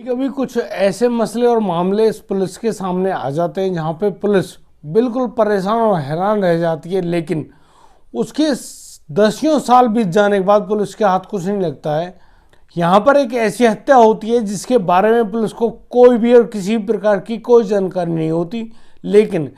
कभी कुछ ऐसे मसले और मामले इस पुलिस के सामने आ जाते हैं जहां पे पुलिस बिल्कुल परेशान और हैरान रह जाती है, लेकिन उसके दसियों साल बीत जाने के बाद पुलिस के हाथ कुछ नहीं लगता है। यहाँ पर एक ऐसी हत्या होती है जिसके बारे में पुलिस को कोई भी और किसी प्रकार की कोई जानकारी नहीं होती, लेकिन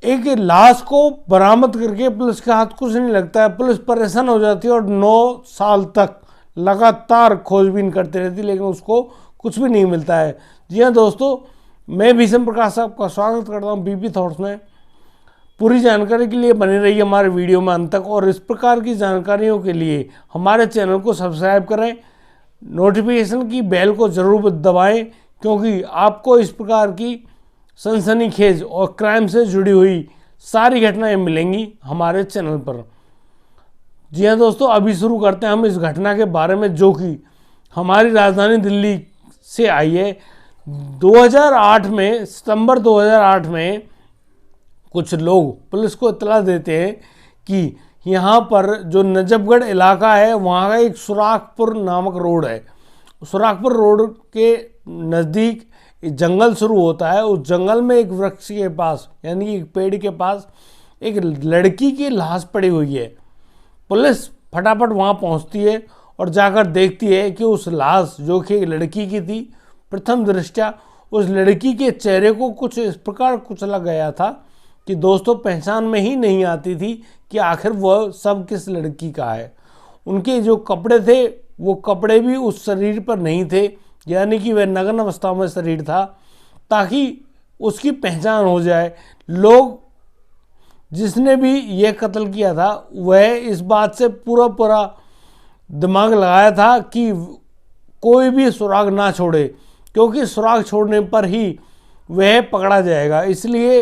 एक लाश को बरामद करके पुलिस के हाथ कुछ नहीं लगता है। पुलिस परेशान हो जाती है और 9 साल तक लगातार खोजबीन करती रहती है, लेकिन उसको कुछ भी नहीं मिलता है। जी हाँ दोस्तों, मैं भीषम प्रकाश आपका स्वागत करता हूँ बीपी थॉट्स में। पूरी जानकारी के लिए बने रहिए हमारे वीडियो में अंत तक, और इस प्रकार की जानकारियों के लिए हमारे चैनल को सब्सक्राइब करें, नोटिफिकेशन की बेल को ज़रूर दबाएं, क्योंकि आपको इस प्रकार की सनसनीखेज और क्राइम से जुड़ी हुई सारी घटनाएं मिलेंगी हमारे चैनल पर। जी हाँ दोस्तों, अभी शुरू करते हैं हम इस घटना के बारे में, जो कि हमारी राजधानी दिल्ली से आई है। 2008 में, सितंबर 2008 में कुछ लोग पुलिस को इत्तला देते हैं कि यहाँ पर जो नजफगढ़ इलाका है वहाँ का एक सुराखपुर नामक रोड है। सुराखपुर रोड के नज़दीक जंगल शुरू होता है। उस जंगल में एक वृक्ष के पास, यानी एक पेड़ के पास, एक लड़की की लाश पड़ी हुई है। पुलिस फटाफट वहाँ पहुँचती है और जाकर देखती है कि उस लाश, जो कि एक लड़की की थी, प्रथम दृष्टया उस लड़की के चेहरे को कुछ इस प्रकार कुचला गया था कि दोस्तों पहचान में ही नहीं आती थी कि आखिर वह सब किस लड़की का है। उनके जो कपड़े थे वो कपड़े भी उस शरीर पर नहीं थे, यानी कि वह नग्न अवस्था में शरीर था, ताकि उसकी पहचान हो जाए। लोग, जिसने भी यह कत्ल किया था, वह इस बात से पूरा दिमाग लगाया था कि कोई भी सुराग ना छोड़े, क्योंकि सुराग छोड़ने पर ही वह पकड़ा जाएगा। इसलिए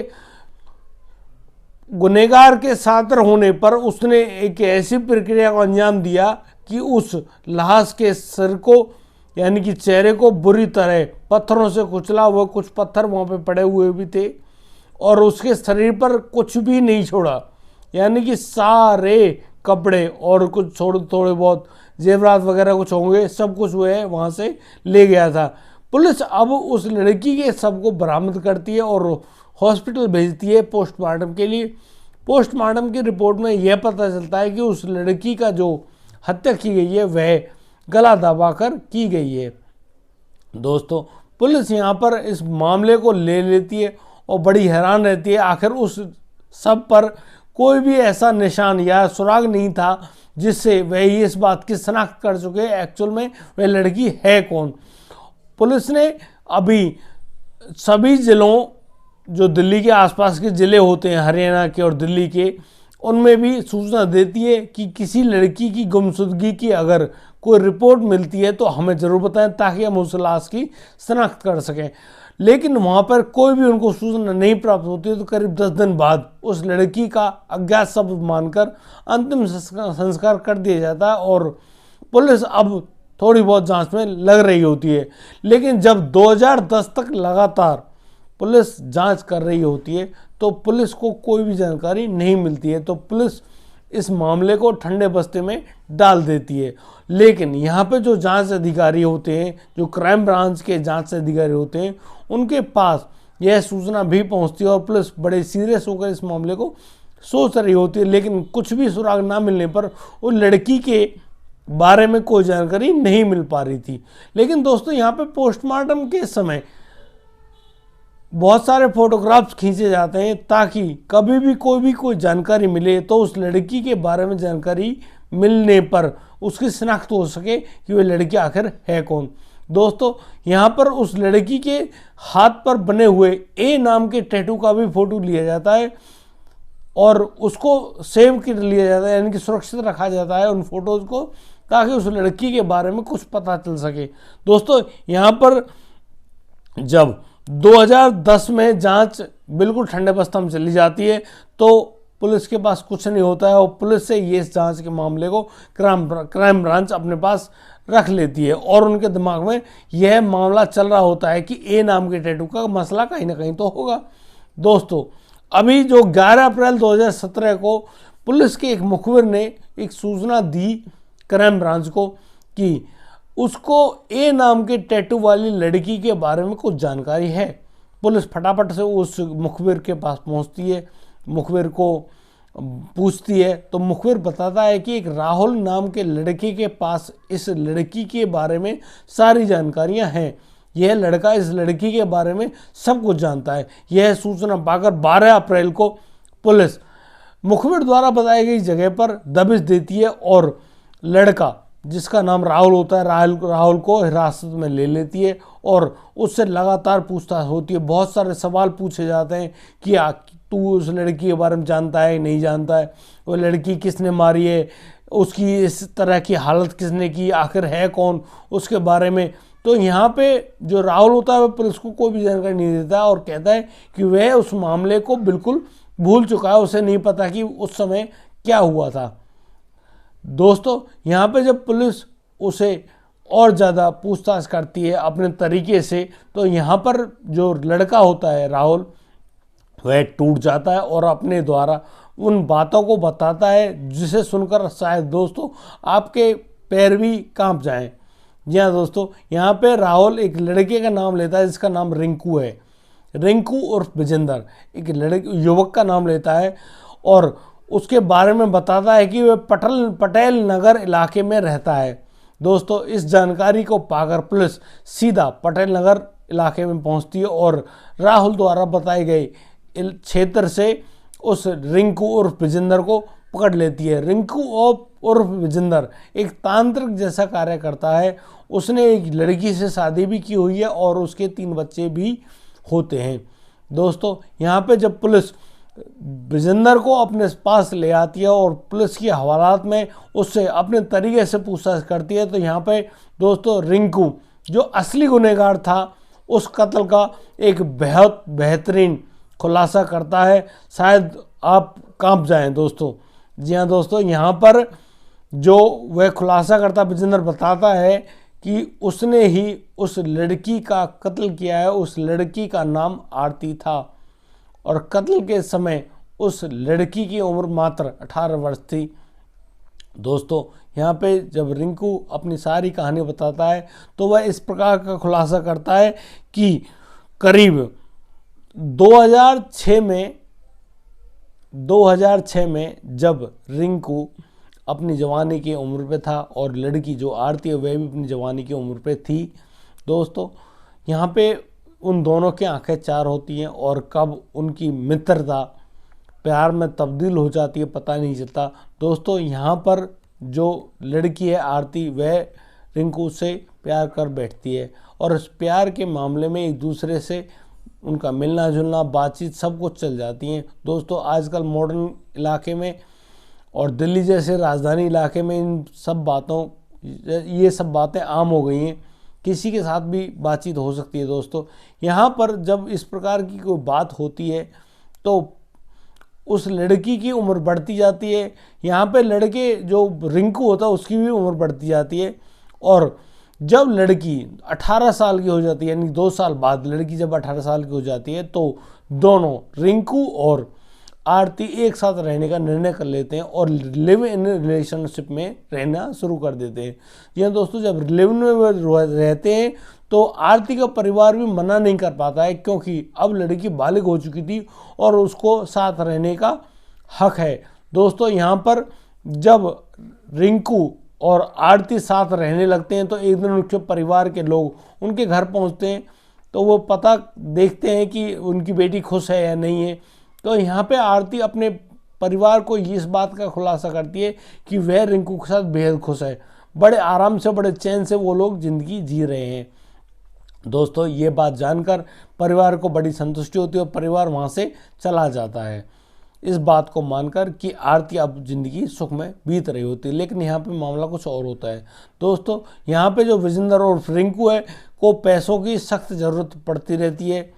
गुनहगार के सातिर होने पर उसने एक ऐसी प्रक्रिया को अंजाम दिया कि उस लाश के सिर को, यानी कि चेहरे को, बुरी तरह पत्थरों से कुचला। वह कुछ पत्थर वहाँ पे पड़े हुए भी थे और उसके शरीर पर कुछ भी नहीं छोड़ा, यानी कि सारे कपड़े और कुछ थोड़े बहुत जेवरात वगैरह कुछ होंगे, सब कुछ वह वहाँ से ले गया था। पुलिस अब उस लड़की के शव को बरामद करती है और हॉस्पिटल भेजती है पोस्टमार्टम के लिए। पोस्टमार्टम की रिपोर्ट में यह पता चलता है कि उस लड़की का जो हत्या की गई है वह गला दबाकर की गई है। दोस्तों, पुलिस यहाँ पर इस मामले को ले लेती है और बड़ी हैरान रहती है। आखिर उस सब पर कोई भी ऐसा निशान या सुराग नहीं था जिससे वह इस बात की शनाख्त कर चुके एक्चुअल में वह लड़की है कौन। पुलिस ने अभी सभी ज़िलों, जो दिल्ली के आसपास के ज़िले होते हैं, हरियाणा के और दिल्ली के, उनमें भी सूचना देती है कि किसी लड़की की गुमशुदगी की अगर कोई रिपोर्ट मिलती है तो हमें ज़रूर बताएं, ताकि हम उस लाश की शनाख्त कर सकें। लेकिन वहाँ पर कोई भी उनको सूचना नहीं प्राप्त होती है। तो करीब 10 दिन बाद उस लड़की का अज्ञात शव मानकर अंतिम संस्कार कर दिया जाता है और पुलिस अब थोड़ी बहुत जांच में लग रही होती है। लेकिन जब 2010 तक लगातार पुलिस जांच कर रही होती है तो पुलिस को कोई भी जानकारी नहीं मिलती है, तो पुलिस इस मामले को ठंडे बस्ते में डाल देती है। लेकिन यहाँ पे जो जांच अधिकारी होते हैं, जो क्राइम ब्रांच के जांच अधिकारी होते हैं, उनके पास यह सूचना भी पहुँचती है और पुलिस बड़े सीरियस होकर इस मामले को सोच रही होती है। लेकिन कुछ भी सुराग ना मिलने पर उस लड़की के बारे में कोई जानकारी नहीं मिल पा रही थी। लेकिन दोस्तों, यहाँ पे पोस्टमार्टम के समय बहुत सारे फोटोग्राफ्स खींचे जाते हैं, ताकि कभी भी कोई जानकारी मिले तो उस लड़की के बारे में जानकारी मिलने पर उसकी शिनाख्त हो सके कि वह लड़की आखिर है कौन। दोस्तों, यहाँ पर उस लड़की के हाथ पर बने हुए ए नाम के टैटू का भी फोटो लिया जाता है और उसको सेव कर लिया जाता है, यानी कि सुरक्षित रखा जाता है उन फोटोज़ को, ताकि उस लड़की के बारे में कुछ पता चल सके। दोस्तों, यहाँ पर जब 2010 में जांच बिल्कुल ठंडे बस्ते में चली जाती है तो पुलिस के पास कुछ नहीं होता है और पुलिस से ये इस जांच के मामले को क्राइम ब्रांच अपने पास रख लेती है और उनके दिमाग में यह मामला चल रहा होता है कि ए नाम के टैटू का मसला कहीं ना कहीं तो होगा। दोस्तों, अभी जो 11 अप्रैल 2017 को पुलिस के एक मुखबिर ने एक सूचना दी क्राइम ब्रांच को कि उसको ए नाम के टैटू वाली लड़की के बारे में कुछ जानकारी है। पुलिस फटाफट से उस मुखबिर के पास पहुंचती है, मुखबिर को पूछती है, तो मुखबिर बताता है कि एक राहुल नाम के लड़के के पास इस लड़की के बारे में सारी जानकारियां हैं। यह लड़का इस लड़की के बारे में सब कुछ जानता है। यह सूचना पाकर 12 अप्रैल को पुलिस मुखबिर द्वारा बताई गई जगह पर दबिश देती है और लड़का जिसका नाम राहुल होता है, राहुल को हिरासत में ले लेती है और उससे लगातार पूछताछ होती है। बहुत सारे सवाल पूछे जाते हैं कि तू उस लड़की के बारे में जानता है नहीं जानता है, वो लड़की किसने मारी है, उसकी इस तरह की हालत किसने की, आखिर है कौन, उसके बारे में। तो यहाँ पे जो राहुल होता है वह पुलिस को कोई भी जानकारी नहीं देता है और कहता है कि वह उस मामले को बिल्कुल भूल चुका है, उसे नहीं पता कि उस समय क्या हुआ था। दोस्तों यहाँ पे जब पुलिस उसे और ज़्यादा पूछताछ करती है अपने तरीके से, तो यहाँ पर जो लड़का होता है राहुल, वह टूट जाता है और अपने द्वारा उन बातों को बताता है जिसे सुनकर शायद दोस्तों आपके पैर भी कांप जाएं। जी हाँ दोस्तों, यहाँ पे राहुल एक लड़के का नाम लेता है जिसका नाम रिंकू है। रिंकू उर्फ विजेंदर एक लड़के युवक का नाम लेता है और उसके बारे में बताता है कि वह पटेल नगर इलाके में रहता है। दोस्तों इस जानकारी को पाकर पुलिस सीधा पटेल नगर इलाके में पहुंचती है और राहुल द्वारा बताए गए क्षेत्र से उस रिंकू उर्फ विजेंदर को पकड़ लेती है। रिंकू उर्फ विजेंदर एक तांत्रिक जैसा कार्य करता है। उसने एक लड़की से शादी भी की हुई है और उसके 3 बच्चे भी होते हैं। दोस्तों यहाँ पे जब पुलिस विजेंदर को अपने पास ले आती है और पुलिस की हवालात में उससे अपने तरीके से पूछताछ करती है, तो यहाँ पे दोस्तों रिंकू जो असली गुनहगार था उस कत्ल का एक बेहद बेहतरीन खुलासा करता है। शायद आप कांप जाएं दोस्तों। जी हाँ दोस्तों, यहाँ पर जो वह खुलासा करता विजेंदर बताता है कि उसने ही उस लड़की का कत्ल किया है। उस लड़की का नाम आरती था और कत्ल के समय उस लड़की की उम्र मात्र 18 वर्ष थी। दोस्तों यहाँ पे जब रिंकू अपनी सारी कहानी बताता है तो वह इस प्रकार का खुलासा करता है कि करीब 2006 में जब रिंकू अपनी जवानी की उम्र पे था और लड़की जो आरती है वह भी अपनी जवानी की उम्र पे थी। दोस्तों यहाँ पे उन दोनों की आंखें चार होती हैं और कब उनकी मित्रता प्यार में तब्दील हो जाती है पता नहीं चलता। दोस्तों यहाँ पर जो लड़की है आरती, वह रिंकू से प्यार कर बैठती है और इस प्यार के मामले में एक दूसरे से उनका मिलना जुलना बातचीत सब कुछ चल जाती हैं। दोस्तों आजकल मॉडर्न इलाके में और दिल्ली जैसे राजधानी इलाके में ये सब बातें आम हो गई हैं, किसी के साथ भी बातचीत हो सकती है। दोस्तों यहाँ पर जब इस प्रकार की कोई बात होती है तो उस लड़की की उम्र बढ़ती जाती है। यहाँ पे लड़के जो रिंकू होता है उसकी भी उम्र बढ़ती जाती है और जब लड़की 18 साल की हो जाती है, यानी 2 साल बाद लड़की जब 18 साल की हो जाती है, तो दोनों रिंकू और आरती एक साथ रहने का निर्णय कर लेते हैं और लिव इन रिलेशनशिप में रहना शुरू कर देते हैं। यह दोस्तों जब लिव इन में रहते हैं तो आरती का परिवार भी मना नहीं कर पाता है, क्योंकि अब लड़की बालिग हो चुकी थी और उसको साथ रहने का हक है। दोस्तों यहाँ पर जब रिंकू और आरती साथ रहने लगते हैं तो एक दिन उनके परिवार के लोग उनके घर पहुँचते हैं, तो वो पता देखते हैं कि उनकी बेटी खुश है या नहीं है। तो यहाँ पे आरती अपने परिवार को इस बात का खुलासा करती है कि वह रिंकू के साथ बेहद खुश है, बड़े आराम से बड़े चैन से वो लोग ज़िंदगी जी रहे हैं। दोस्तों ये बात जानकर परिवार को बड़ी संतुष्टि होती है और परिवार वहाँ से चला जाता है, इस बात को मानकर कि आरती अब ज़िंदगी सुख में बीत रही होती है। लेकिन यहाँ पे मामला कुछ और होता है। दोस्तों यहाँ पे जो विजेंदर और रिंकू है को पैसों की सख्त ज़रूरत पड़ती रहती है।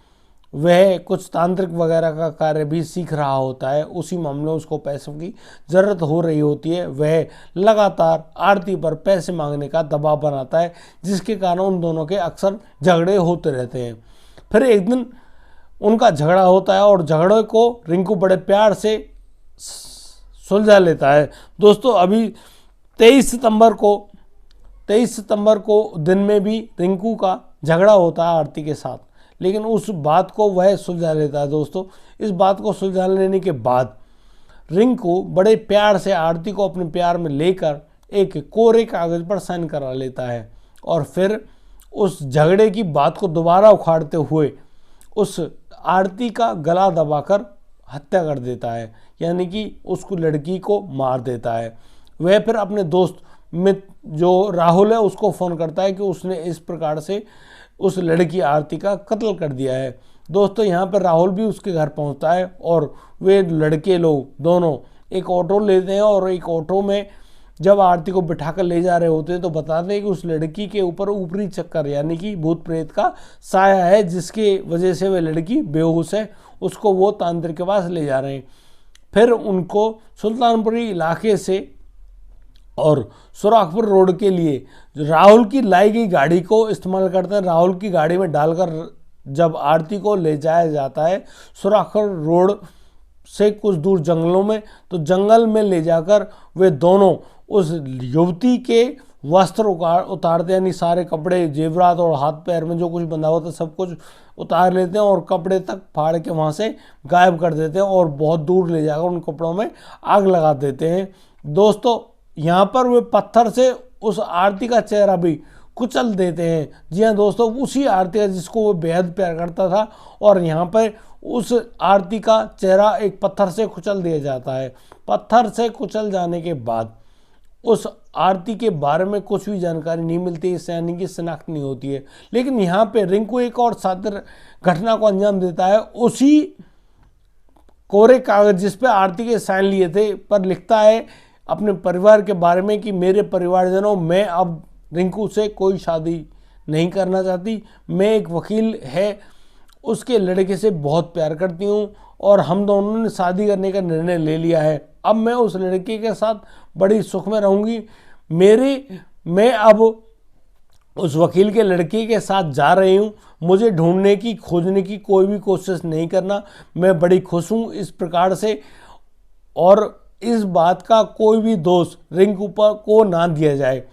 वह कुछ तांत्रिक वगैरह का कार्य भी सीख रहा होता है, उसी मामले में उसको पैसों की ज़रूरत हो रही होती है। वह लगातार आरती पर पैसे मांगने का दबाव बनाता है, जिसके कारण उन दोनों के अक्सर झगड़े होते रहते हैं। फिर एक दिन उनका झगड़ा होता है और झगड़े को रिंकू बड़े प्यार से सुलझा लेता है। दोस्तों अभी 23 सितंबर को 23 सितंबर को दिन में भी रिंकू का झगड़ा होता है आरती के साथ, लेकिन उस बात को वह सुलझा लेता है। दोस्तों, इस बात को सुलझा लेने के बाद रिंकू बड़े प्यार से आरती को अपने प्यार में लेकर एक कोरे कागज पर साइन करा लेता है और फिर उस झगड़े की बात को दोबारा उखाड़ते हुए उस आरती का गला दबाकर हत्या कर देता है, यानी कि उसको लड़की को मार देता है। वह फिर अपने दोस्त मित्र जो राहुल है उसको फ़ोन करता है कि उसने इस प्रकार से उस लड़की आरती का कत्ल कर दिया है। दोस्तों, यहाँ पर राहुल भी उसके घर पहुँचता है और वे लड़के लोग दोनों एक ऑटो लेते हैं और एक ऑटो में जब आरती को बिठाकर ले जा रहे होते हैं तो बताते हैं कि उस लड़की के ऊपर ऊपरी चक्कर यानी कि भूत प्रेत का साया है, जिसके वजह से वह लड़की बेहोश है। उसको वो तांत्रिक के पास ले जा रहे हैं। फिर उनको सुल्तानपुरी इलाके से और सुराखपुर रोड के लिए राहुल की लाई गई गाड़ी को इस्तेमाल करते हैं। राहुल की गाड़ी में डालकर जब आरती को ले जाया जाता है सुराखपुर रोड से कुछ दूर जंगलों में, तो जंगल में ले जाकर वे दोनों उस युवती के वस्त्र उतारते हैं, यानी सारे कपड़े जेवरात और हाथ पैर में जो कुछ बंधा होता है सब कुछ उतार लेते हैं और कपड़े तक फाड़ के वहाँ से गायब कर देते हैं और बहुत दूर ले जाकर उन कपड़ों में आग लगा देते हैं। दोस्तों, यहाँ पर वे पत्थर से उस आरती का चेहरा भी कुचल देते हैं। जी हाँ दोस्तों, उसी आरती का जिसको वो बेहद प्यार करता था, और यहाँ पर उस आरती का चेहरा एक पत्थर से कुचल दिया जाता है। पत्थर से कुचल जाने के बाद उस आरती के बारे में कुछ भी जानकारी नहीं मिलती, इससे यानी कि शिनाख्त नहीं होती है। लेकिन यहाँ पे रिंकू एक और सादर घटना को अंजाम देता है। उसी कोरे कागज जिस पे आरती के साइन लिए थे पर लिखता है अपने परिवार के बारे में कि मेरे परिवारजनों, मैं अब रिंकू से कोई शादी नहीं करना चाहती। मैं एक वकील है उसके लड़के से बहुत प्यार करती हूँ और हम दोनों ने शादी करने का निर्णय ले लिया है। अब मैं उस लड़के के साथ बड़ी सुख में रहूँगी। मैं अब उस वकील के लड़के के साथ जा रही हूँ। मुझे ढूंढने की खोजने की कोई भी कोशिश नहीं करना। मैं बड़ी खुश हूँ इस प्रकार से, और इस बात का कोई भी दोष रिंकू पर को ना दिया जाए।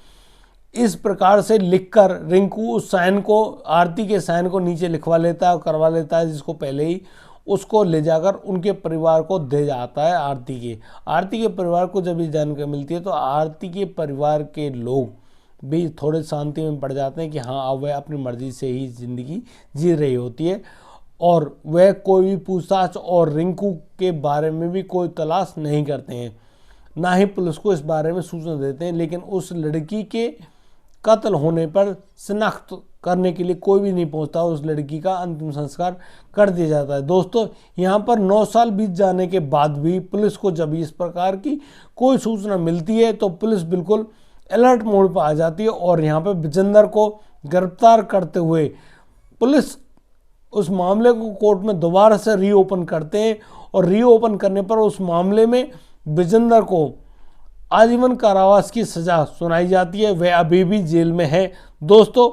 इस प्रकार से लिखकर रिंकू उस साइन को, आरती के साइन को नीचे लिखवा लेता है और करवा लेता है, जिसको पहले ही उसको ले जाकर उनके परिवार को दे जाता है। आरती के परिवार को जब ये जानकारी मिलती है तो आरती के परिवार के लोग भी थोड़े शांति में पड़ जाते हैं कि हाँ, अब वह अपनी मर्जी से ही ज़िंदगी जी रही होती है और वह कोई भी पूछताछ और रिंकू के बारे में भी कोई तलाश नहीं करते हैं, ना ही पुलिस को इस बारे में सूचना देते हैं। लेकिन उस लड़की के कत्ल होने पर शिनाख्त करने के लिए कोई भी नहीं पहुंचता, उस लड़की का अंतिम संस्कार कर दिया जाता है। दोस्तों, यहाँ पर 9 साल बीत जाने के बाद भी पुलिस को जब इस प्रकार की कोई सूचना मिलती है तो पुलिस बिल्कुल अलर्ट मोड पर आ जाती है और यहाँ पर विजेंदर को गिरफ्तार करते हुए पुलिस उस मामले को कोर्ट में दोबारा से रीओपन करते हैं और रीओपन करने पर उस मामले में विजेंदर को आजीवन कारावास की सज़ा सुनाई जाती है। वह अभी भी जेल में है। दोस्तों,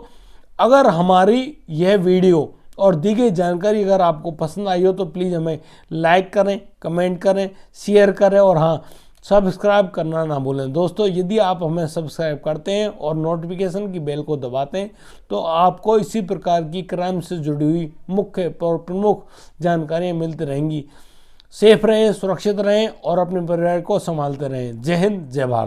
अगर हमारी यह वीडियो और दी गई जानकारी अगर आपको पसंद आई हो तो प्लीज़ हमें लाइक करें, कमेंट करें, शेयर करें और हाँ, सब्सक्राइब करना ना भूलें। दोस्तों, यदि आप हमें सब्सक्राइब करते हैं और नोटिफिकेशन की बेल को दबाते हैं तो आपको इसी प्रकार की क्राइम से जुड़ी हुई मुख्य और प्रमुख जानकारियाँ मिलती रहेंगी। सेफ रहें, सुरक्षित रहें और अपने परिवार को संभालते रहें। जय हिंद, जय भारत।